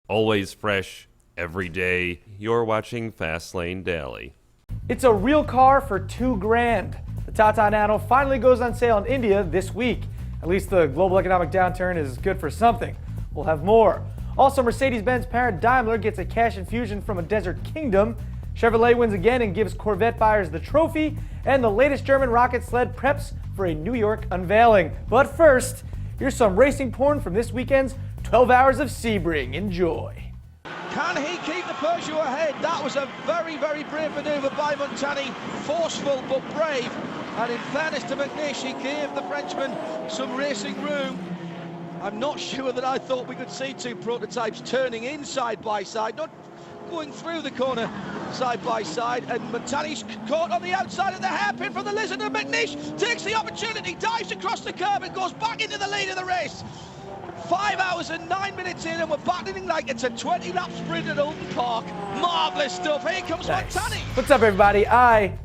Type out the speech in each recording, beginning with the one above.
Always fresh, every day. You're watching Fastlane Daily. It's a real car for $2,000. The Tata Nano finally goes on sale in India this week. At least the global economic downturn is good for something. We'll have more. Also, Mercedes-Benz parent Daimler gets a cash infusion from a desert kingdom. Chevrolet wins again and gives Corvette buyers the trophy. And the latest German rocket sled preps for a New York unveiling. But first, here's some racing porn from this weekend's 12 Hours of Sebring. Enjoy. Can he keep the Peugeot ahead? That was a very, very brave manoeuvre by Montani. Forceful but brave. And in fairness to McNish, he gave the Frenchman some racing room. I'm not sure that I thought we could see two prototypes turning in side by side, not going through the corner side by side. And Montani's caught on the outside of the hairpin from the lizard, and McNish takes the opportunity, dives across the curb and goes back into the lead of the race. 5 hours and 9 minutes in, and we're battling like it's a 20-lap sprint at Oldham Park. Marvellous stuff. Here comes Montani. What's up, everybody? I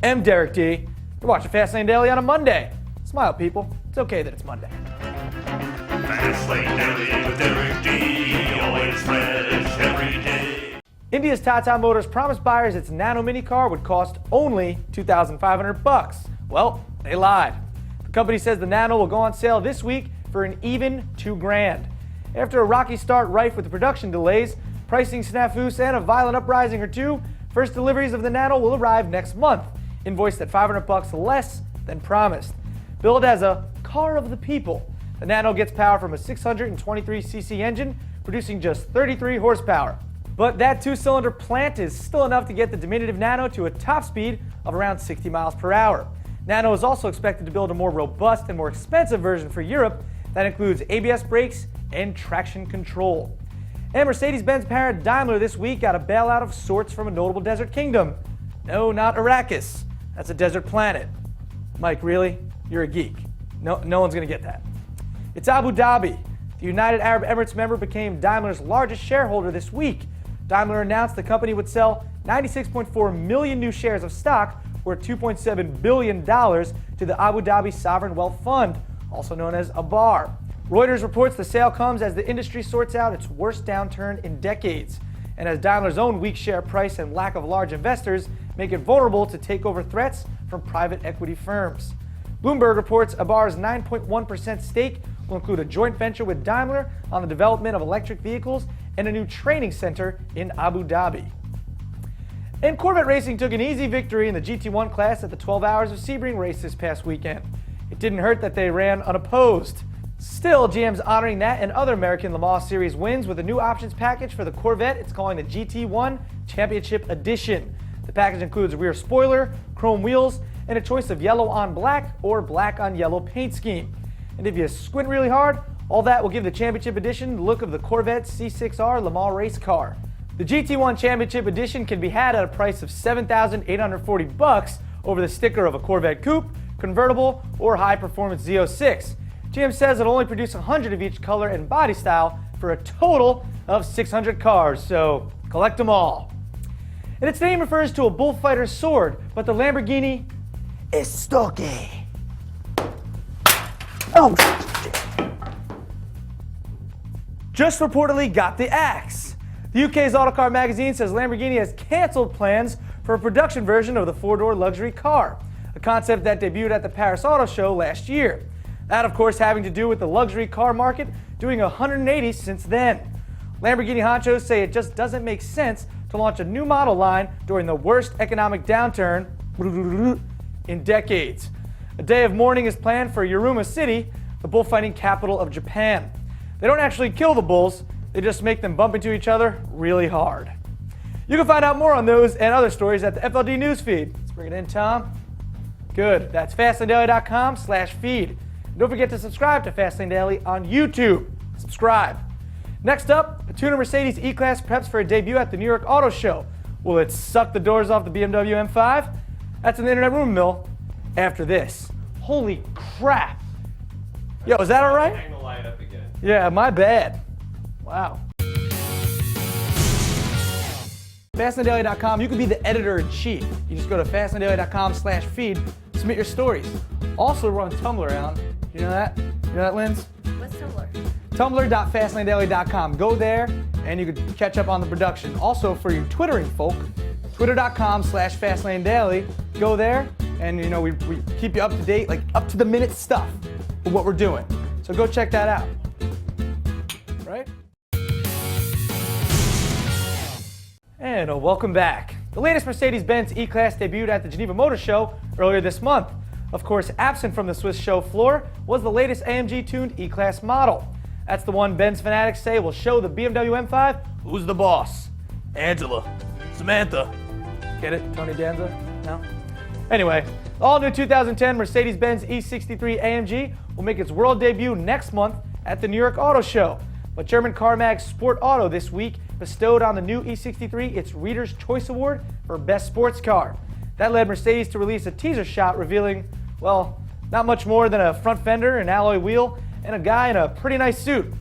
am Derek D. You're watching Fastlane Daily on a Monday. Smile, people. It's okay that it's Monday. Fastlane Daily with Derek D. Always fresh every day. India's Tata Motors promised buyers its Nano mini car would cost only $2,500. Well, they lied. The company says the Nano will go on sale this week for an even $2,000. After a rocky start rife with production delays, pricing snafus, and a violent uprising or two, first deliveries of the Nano will arrive next month, invoiced at $500 less than promised. Billed as a car of the people, the Nano gets power from a 623cc engine, producing just 33 horsepower. But that two-cylinder plant is still enough to get the diminutive Nano to a top speed of around 60 miles per hour. Nano is also expected to build a more robust and more expensive version for Europe that includes ABS brakes and traction control. And Mercedes-Benz parent Daimler this week got a bailout of sorts from a notable desert kingdom. No, not Arrakis. That's a desert planet. Mike, really? You're a geek. No one's going to get that. It's Abu Dhabi. The United Arab Emirates member became Daimler's largest shareholder this week. Daimler announced the company would sell 96.4 million new shares of stock, worth $2.7 billion, to the Abu Dhabi Sovereign Wealth Fund, also known as ABAR. Reuters reports the sale comes as the industry sorts out its worst downturn in decades, and as Daimler's own weak share price and lack of large investors make it vulnerable to takeover threats from private equity firms. Bloomberg reports ABAR's 9.1% stake will include a joint venture with Daimler on the development of electric vehicles and a new training center in Abu Dhabi. And Corvette Racing took an easy victory in the GT1 class at the 12 Hours of Sebring race this past weekend. It didn't hurt that they ran unopposed. Still, GM's honoring that and other American Le Mans Series wins with a new options package for the Corvette it's calling the GT1 Championship Edition. The package includes a rear spoiler, chrome wheels, and a choice of yellow on black or black on yellow paint scheme. And if you squint really hard, all that will give the Championship Edition the look of the Corvette C6R Le Mans race car. The GT1 Championship Edition can be had at a price of $7,840 over the sticker of a Corvette Coupe, convertible, or high-performance Z06. GM says it'll only produce 100 of each color and body style for a total of 600 cars, so collect them all. And its name refers to a bullfighter's sword, but the Lamborghini is stocky. Oh, shit. Just reportedly got the axe. The UK's Autocar magazine says Lamborghini has canceled plans for a production version of the four-door luxury car, a concept that debuted at the Paris Auto Show last year. That, of course, having to do with the luxury car market doing 180 since then. Lamborghini honchos say it just doesn't make sense to launch a new model line during the worst economic downturn in decades. A day of mourning is planned for Yuruma City, the bullfighting capital of Japan. They don't actually kill the bulls, they just make them bump into each other really hard. You can find out more on those and other stories at the FLD newsfeed. Let's bring it in, Tom. Good. That's fastlanedaily.com/feed. And don't forget to subscribe to Fastlane Daily on YouTube. Subscribe. Next up, a tuner Mercedes E-Class preps for a debut at the New York Auto Show. Will it suck the doors off the BMW M5? That's in the Internet Rumor Mill after this. Holy crap. Yo, is that all right? Hang the light up again. Yeah, my bad. Wow. FastlaneDaily.com, you can be the editor-in-chief. You just go to FastlaneDaily.com/feed, submit your stories. Also, we're on Tumblr, Alan. You know that? You know that, Linz? What's Tumblr? Tumblr.FastlaneDaily.com. Go there and you could catch up on the production. Also, for your Twittering folk, twitter.com/FastlaneDaily. Go there, and we keep you up to date, like up to the minute stuff of what we're doing. So go check that out. Right? And welcome back. The latest Mercedes-Benz E-Class debuted at the Geneva Motor Show earlier this month. Of course, absent from the Swiss show floor was the latest AMG-tuned E-Class model. That's the one Benz fanatics say will show the BMW M5 who's the boss. Angela, Samantha. Get it, Tony Danza? No? Anyway, the all-new 2010 Mercedes-Benz E63 AMG will make its world debut next month at the New York Auto Show. But German car mag Sport Auto this week bestowed on the new E63 its Reader's Choice Award for Best Sports Car. That led Mercedes to release a teaser shot revealing, well, not much more than a front fender, an alloy wheel, and a guy in a pretty nice suit.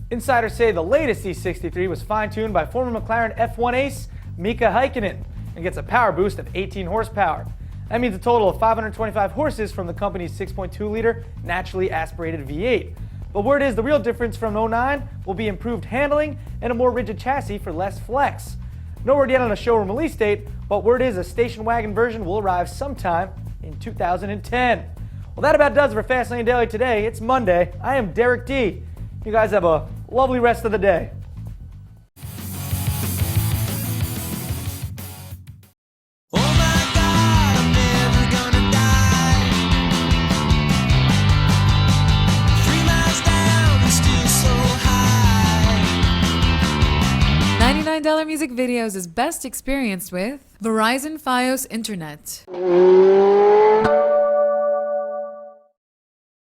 Insiders say the latest E63 was fine-tuned by former McLaren F1 ace Mika Häkkinen and gets a power boost of 18 horsepower. That means a total of 525 horses from the company's 6.2-liter naturally aspirated V8. But word is the real difference from 09 will be improved handling and a more rigid chassis for less flex. No word yet on a showroom release date, but word is a station wagon version will arrive sometime in 2010. Well, that about does it for Fastlane Daily today. It's Monday. I am Derek D. You guys have a lovely rest of the day. $99 music videos is best experienced with Verizon Fios Internet.